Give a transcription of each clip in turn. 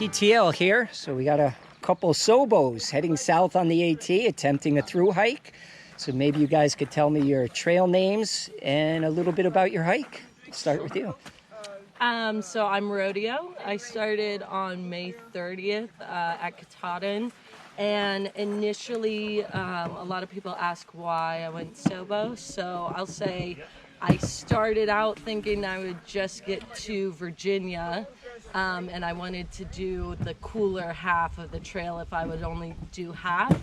PTL here. So we got a couple Sobos heading south on the AT, attempting a through hike. So maybe you guys could tell me your trail names and a little bit about your hike. Start with you. So I'm Rodeo. I started on May 30th at Katahdin. And initially, a lot of people ask why I went Sobo. So I'll say I started out thinking I would just get to Virginia. And I wanted to do the cooler half of the trail if I would only do half.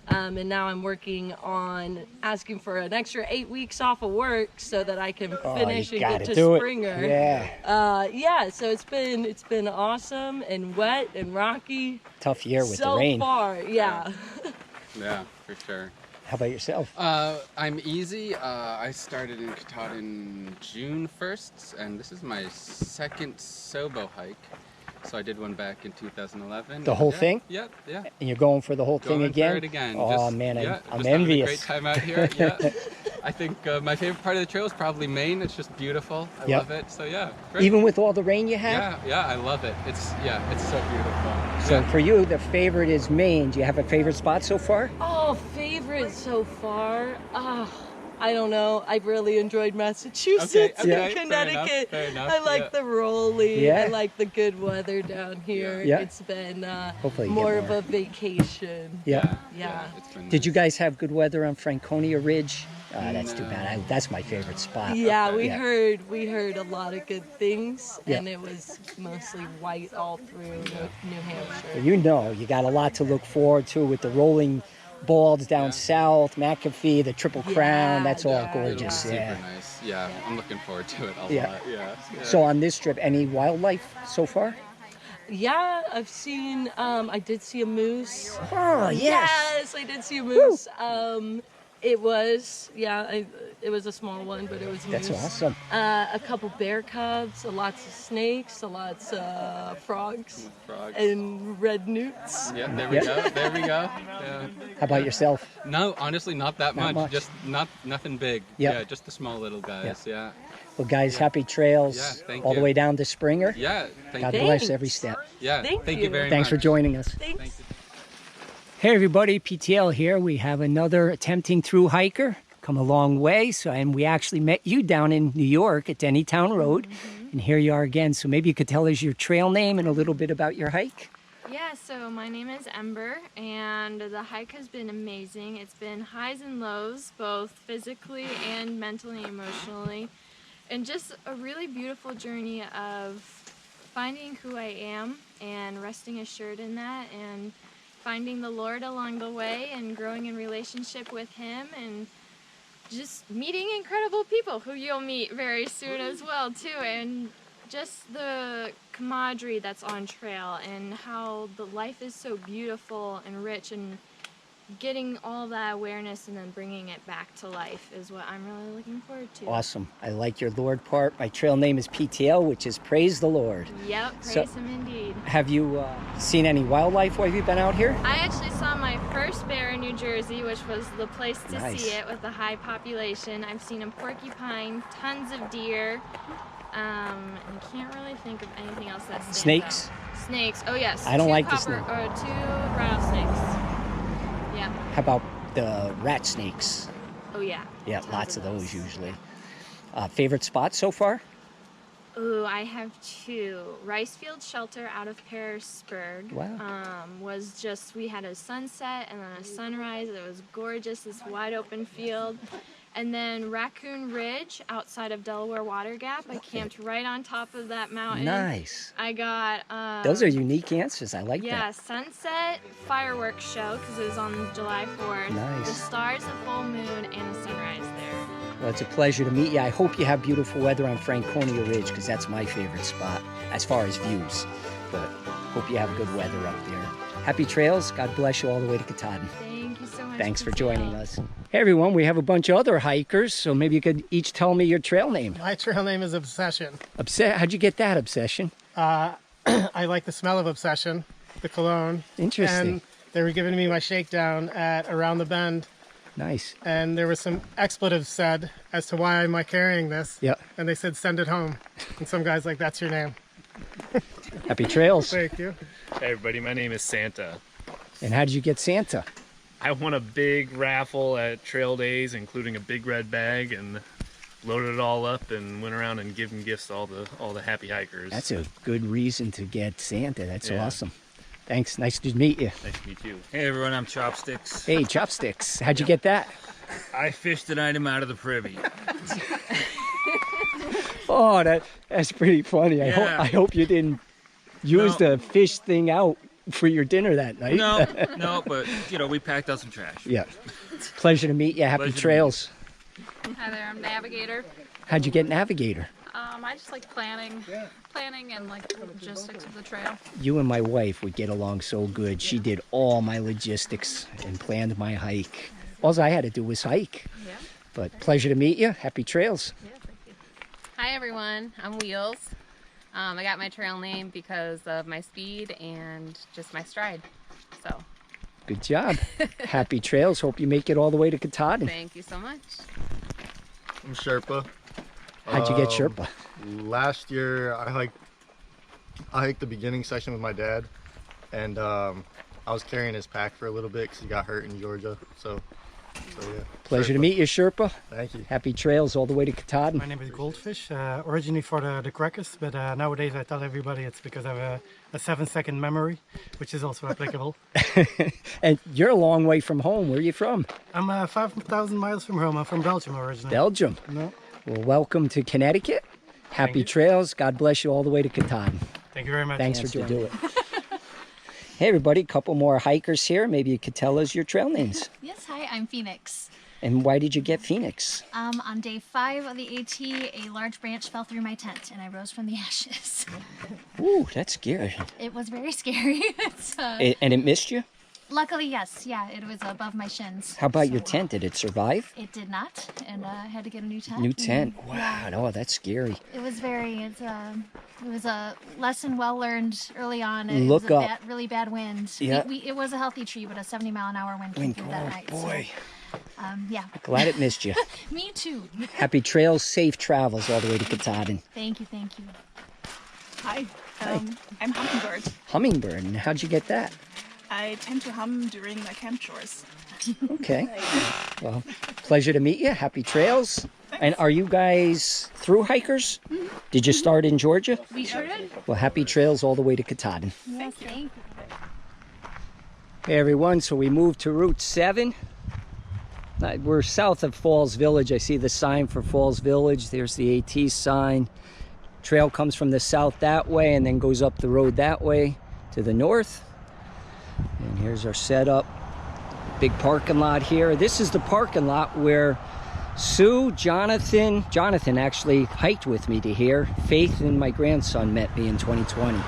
And now I'm working on asking for an extra 8 weeks off of work so that I can finish and get to Springer. Yeah. So it's been awesome and wet and rocky. Tough year with the rain. So far, yeah. Yeah, for sure. How about yourself? I'm easy. I started in Katahdin June 1st, and this is my second Sobo hike. So I did one back in 2011. The whole thing? Yeah. And you're going for the whole thing again? For it again. Oh, man, I'm envious. Having a great time out here. Yeah. I think my favorite part of the trail is probably Maine. It's just beautiful. I love it. So yeah. Great. Even with all the rain you had? Yeah, I love it. It's so beautiful. So for you, the favorite is Maine. Do you have a favorite spot so far? Oh, favorite so far? I don't know. I've really enjoyed Massachusetts and Connecticut. Fair enough. I like the rolling. Yeah. I like the good weather down here. Yeah. It's been Hopefully more of a vacation. Yeah. It's been Did you guys have good weather on Franconia Ridge? That's too bad. That's my favorite spot. Yeah, we heard a lot of good things, and it was mostly white all through New Hampshire. You know, you got a lot to look forward to with the rolling balds down south, McAfee, the Triple Crown. That's all gorgeous. Super nice. Yeah, I'm looking forward to it a lot. Yeah. So on this trip, any wildlife so far? Yeah, I've seen. I did see a moose. Oh Yes, I did see a moose. It was it was a small one, but it was a moose. That's awesome. A couple bear cubs, lots of snakes, lots of frogs. And red newts. Yeah, there we go. Yeah. How about yourself? No, honestly, not that much. Just nothing big. Yeah. Yeah, just the small little guys. Yeah. Well, guys, happy trails thank all the you. way down to Springer. Yeah, God you. bless every step. Yeah, thank you very much. Thanks for joining us. Thanks. Hey everybody, PTL here. We have another attempting through hiker. Come a long way. And we actually met you down in New York at Dennytown Road. And here you are again. So maybe you could tell us your trail name and a little bit about your hike. Yeah, so my name is Ember, and the hike has been amazing. It's been highs and lows, both physically and mentally and emotionally. And just a really beautiful journey of finding who I am and resting assured in that, and finding the Lord along the way and growing in relationship with Him, and just meeting incredible people who you'll meet very soon as well too, and just the camaraderie that's on trail and how the life is so beautiful and rich, and getting all that awareness and then bringing it back to life is what I'm really looking forward to. Awesome. I like your Lord part. My trail name is PTL, which is Praise the Lord. Yep, praise Him indeed. Have you seen any wildlife while you've been out here? I actually saw my first bear in New Jersey, which was the place to see it with a high population. I've seen a porcupine, tons of deer. And I can't really think of anything else that stands Snakes? out. Snakes. Oh yes. I don't like the snake. Two rattlesnakes. Yeah. How about the rat snakes? Oh yeah. Yeah, lots of those usually. Favorite spot so far? Ooh, I have two. Ricefield Shelter out of Pearisburg. Wow. Was just, we had a sunset and then a sunrise. It was gorgeous, this wide open field. And then Raccoon Ridge outside of Delaware Water Gap. I camped right on top of that mountain. Nice. I got... those are unique answers. I like that. Yeah, sunset fireworks show because it was on July 4th. Nice. The stars, the full moon, and the sunrise there. Well, it's a pleasure to meet you. I hope you have beautiful weather on Franconia Ridge because that's my favorite spot as far as views. But hope you have good weather up there. Happy trails. God bless you all the way to Katahdin. Thank you so much. Thanks for joining us. Hey everyone, we have a bunch of other hikers, so maybe you could each tell me your trail name. My trail name is Obsession. How'd you get that, Obsession? I like the smell of Obsession, the cologne. Interesting. And they were giving me my shakedown at Around the Bend. Nice. And there was some expletives said as to why am I carrying this. Yeah. And they said, send it home. And some guy's like, that's your name. Happy trails. Thank you. Hey everybody, my name is Santa. And how did you get Santa? I won a big raffle at Trail Days, including a big red bag, and loaded it all up and went around and giving gifts to all the happy hikers. That's a good reason to get Santa. That's Yeah. awesome. Thanks. Nice to meet you. Nice to meet you. Hey everyone, I'm Chopsticks. Hey, Chopsticks. How'd you get that? I fished an item out of the privy. Oh, that's pretty funny. Yeah. I hope you didn't use No. the fish thing out for your dinner that night. No, but we packed out some trash. Yeah. Pleasure to meet you. Happy Pleasure to meet trails. Hi there, I'm Navigator. How'd you get Navigator? I just like planning and like the logistics of the trail. You and my wife would get along so good. She did all my logistics and planned my hike. All I had to do was hike. Yeah. But pleasure to meet you. Happy trails. Yeah, thank you. Hi everyone, I'm Wheels. I got my trail name because of my speed and just my stride. So, Good job. Happy trails. Hope you make it all the way to Katahdin. thank you so much. I'm Sherpa. How'd you get Sherpa? Last year, I hiked the beginning section with my dad, and I was carrying his pack for a little bit because he got hurt in Georgia. So yeah. Pleasure to Sherpa. meet you, Sherpa. Thank you. Happy trails all the way to Katahdin. My name is Goldfish, originally for the crackers, but nowadays I tell everybody it's because I have a 7-second memory, which is also applicable. And you're a long way from home. Where are you from? I'm 5,000 miles from home. I'm from Belgium originally. Belgium. No. Well, welcome to Connecticut. Happy you. trails. God bless you all the way to Katahdin. Thank you very much. Thanks for joining us. Hey, everybody. A couple more hikers here. Maybe you could tell us your trail names. Yes, hi, I'm Phoenix. And why did you get Phoenix? On day 5 of the AT, a large branch fell through my tent and I rose from the ashes. Ooh, that's scary. It was very scary. And it missed you? Luckily, yes, yeah, it was above my shins. How about your So, tent? Did it survive? It did not, and I had to get a new tent. New tent. And, Wow. yeah, Oh, that's scary. it was it was a lesson well learned early on. It Look was a up. Really bad wind. Yeah. It was a healthy tree, but a 70-mile-an-hour wind came through that night. boy. So, yeah. Glad it missed you. Me too. Happy trails, safe travels all the way to Katahdin. Thank you, thank you. Hi, I'm Hummingbird. Hummingbird. And how'd you get that? I tend to hum during my camp chores. Okay. Well, pleasure to meet you. Happy trails. And are you guys through hikers? Did you start in Georgia? We sure did. Well, happy trails all the way to Katahdin. Yes, thank you. Hey, everyone. So we moved to Route 7. We're south of Falls Village. I see the sign for Falls Village. There's the AT sign. Trail comes from the south that way and then goes up the road that way to the north. And here's our setup. Big parking lot here. This is the parking lot where Sue, Jonathan actually hiked with me to here. Faith and my grandson met me in 2020.